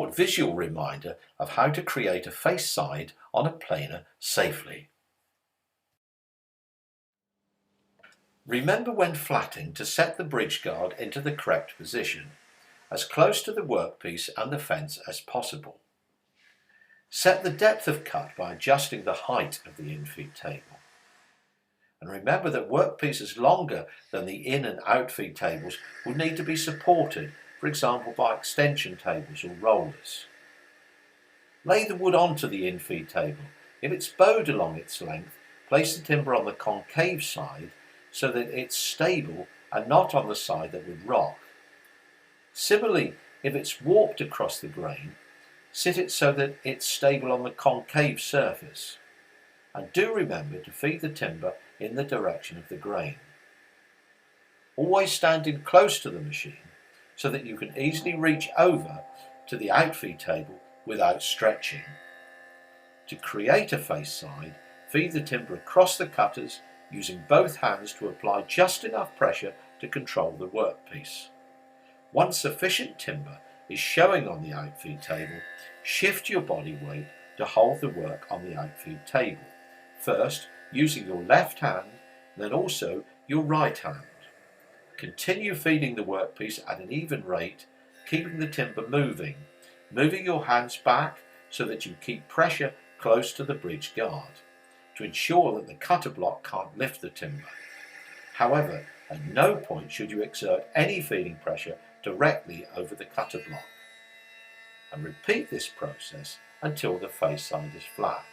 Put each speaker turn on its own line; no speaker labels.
short visual reminder of how to create a face side on a planer safely. Remember when flatting to set the bridge guard into the correct position, as close to the workpiece and the fence as possible. Set the depth of cut by adjusting the height of the in-feed table. And remember that workpieces longer than the in and out feed tables will need to be supported, for example by extension tables or rollers. Lay the wood onto the in-feed table. If it's bowed along its length, place the timber on the concave side so that it's stable and not on the side that would rock. Similarly, if it's warped across the grain, sit it so that it's stable on the concave surface. And do remember to feed the timber in the direction of the grain. Always standing close to the machine so that you can easily reach over to the outfeed table without stretching. To create a face side, feed the timber across the cutters using both hands to apply just enough pressure to control the workpiece. Once sufficient timber is showing on the outfeed table, shift your body weight to hold the work on the outfeed table. First, using your left hand, then also your right hand. Continue feeding the workpiece at an even rate, keeping the timber moving your hands back so that you keep pressure close to the bridge guard, to ensure that the cutter block can't lift the timber. However, at no point should you exert any feeding pressure directly over the cutter block. And repeat this process until the face side is flat.